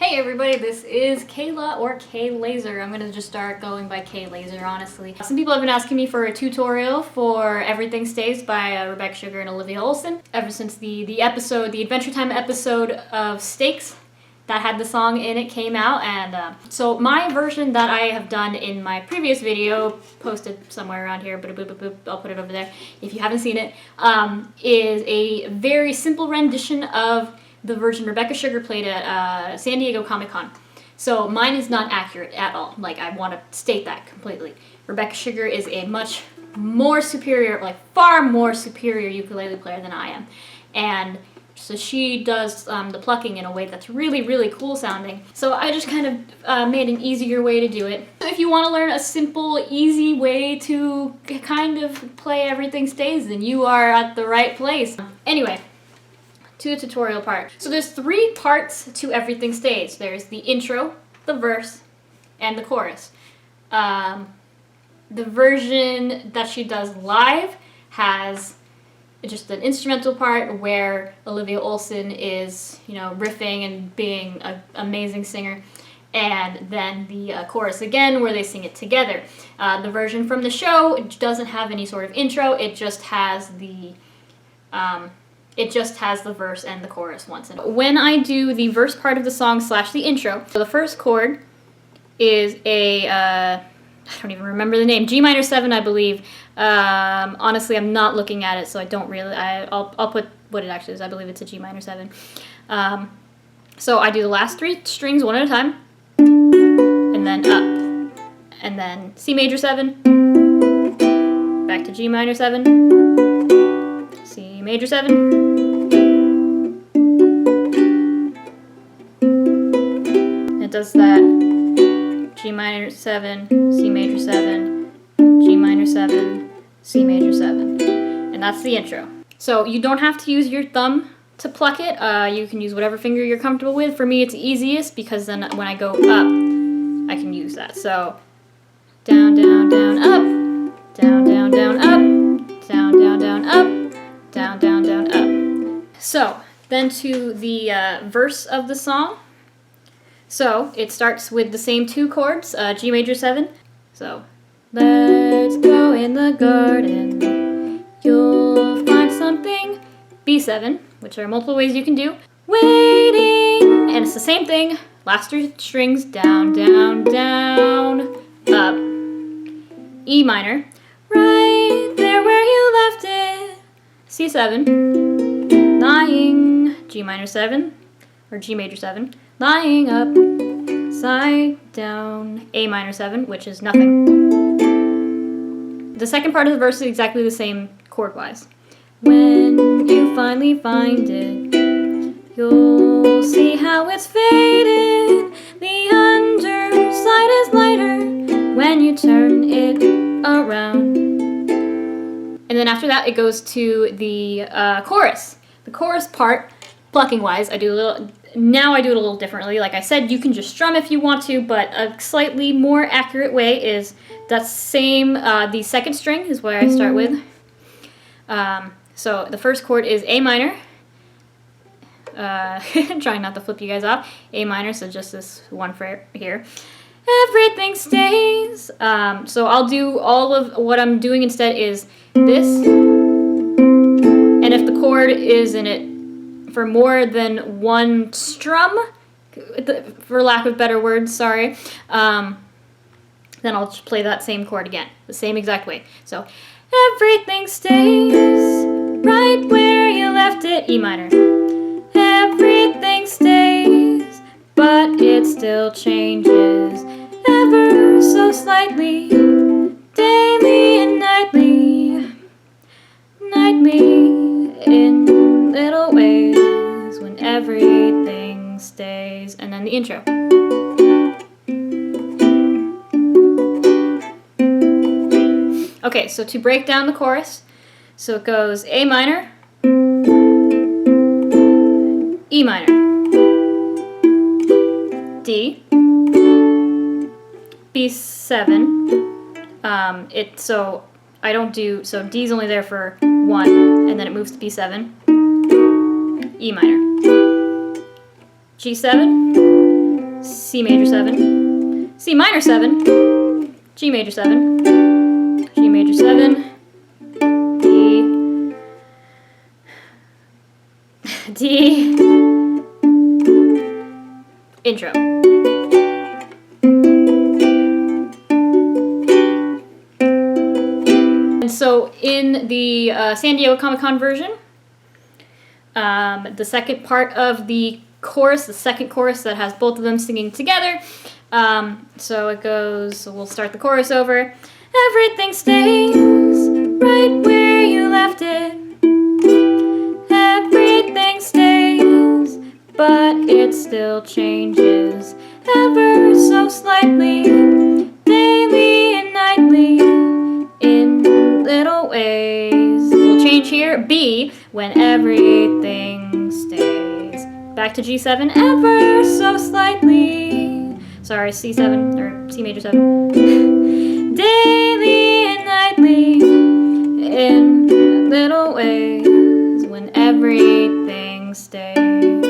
Hey everybody, this is Kayla or K Laser. I'm gonna just start going by K Laser, honestly. Some people have been asking me for a tutorial for Everything Stays by Rebecca Sugar and Olivia Olson ever since the Adventure Time episode of Stakes that had the song in it came out, and so my version that I have done in my previous video, posted somewhere around here, I'll put it over there if you haven't seen it, is a very simple rendition of the version Rebecca Sugar played at San Diego Comic-Con. So mine is not accurate at all. Like, I want to state that completely. Rebecca Sugar is a much more superior, like far more superior ukulele player than I am. And so she does the plucking in a way that's really, really cool sounding. So I just kind of made an easier way to do it. So if you want to learn a simple, easy way to kind of play Everything Stays, then you are at the right place. Anyway, to the tutorial part. So there's 3 parts to Everything Stays. There's the intro, the verse, and the chorus. The version that she does live has just an instrumental part where Olivia Olson is, riffing and being an amazing singer. And then the chorus again, where they sing it together. The version from the show doesn't have any sort of intro. It just has the verse and the chorus once. When I do the verse part of the song / the intro, so the first chord is a, I don't even remember the name, G minor 7, I believe. Honestly, I'm not looking at it, so I don't really, I'll put what it actually is. I believe it's a G minor 7. So I do the last 3 strings one at a time, and then up, and then C major 7, back to G minor 7, C major 7, it does that, G minor 7, C major 7, G minor 7, C major 7, and that's the intro. So you don't have to use your thumb to pluck it, you can use whatever finger you're comfortable with. For me it's easiest because then when I go up, I can use that. So down, down, down, up, down, down, down, up, down, down, down, up, down, down, down, up. So then to the verse of the song. So it starts with the same 2 chords, G major 7. So let's go in the garden, you'll find something, B7, which there are multiple ways you can do, waiting, and it's the same thing, last 3 strings, down, down, down, up, E minor, right there where you left it, C7, lying, G minor 7, or G major 7, lying up, side down, A minor 7, which is nothing. The second part of the verse is exactly the same chord-wise. When you finally find it, you'll see how it's faded. The underside is lighter when you turn it around. And then after that, it goes to the chorus. The chorus part, plucking-wise, I do a little differently. Like I said, you can just strum if you want to, but a slightly more accurate way is that same, the second string is where I start with. So the first chord is A minor. Trying not to flip you guys off. A minor, so just this one fret here. Everything stays. So I'll do all of what I'm doing instead is this. And if the chord is in it for more than one strum, for lack of better words, sorry, then I'll just play that same chord again, the same exact way. So, everything stays right where you left it, E minor. Everything stays, but it still changes ever so slightly, daily and nightly, in little ways, when everything stays, and then the intro. Okay, so to break down the chorus, so it goes A minor, E minor, D, B7, so I don't do, so D's only there for 1, and then it moves to B7, E minor, G7, C major 7, C minor 7, G major 7, G major 7, D, intro. And so in the San Diego Comic-Con version, the second part of the chorus, the second chorus that has both of them singing together, so it goes, so we'll start the chorus over. Everything stays right where you left it. Everything stays, but it still changes ever so slightly, daily and nightly, in little ways. We'll change here. B, when everything stays. Back to G7, ever so slightly. Sorry, C7, or C major 7. Daily and nightly, in little ways, when everything stays.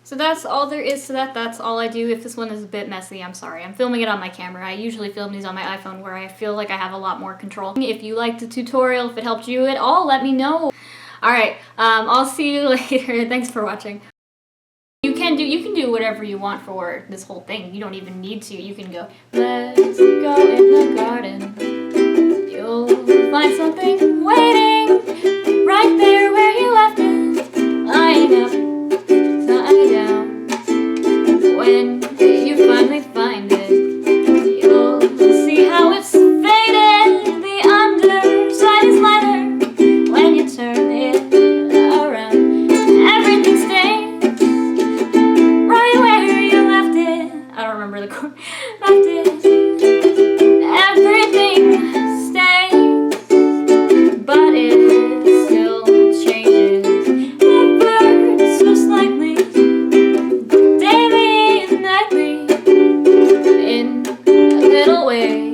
So that's all there is to that. That's all I do. If this one is a bit messy, I'm sorry. I'm filming it on my camera. I usually film these on my iPhone where I feel like I have a lot more control. If you liked the tutorial, if it helped you at all, let me know. Alright, I'll see you later. Thanks for watching. You can do whatever you want for this whole thing. You don't even need to. You can go, let's go in the garden. You'll find something waiting right there where you left it. Lying up, lying down. When you finally find it, you'll see how it's faded. The underside is lighter when you turn it around. Everything stays right where you left it. I don't remember the chord. Left it. Everything stays, but it still changes ever so slightly, daily and nightly, in a little way.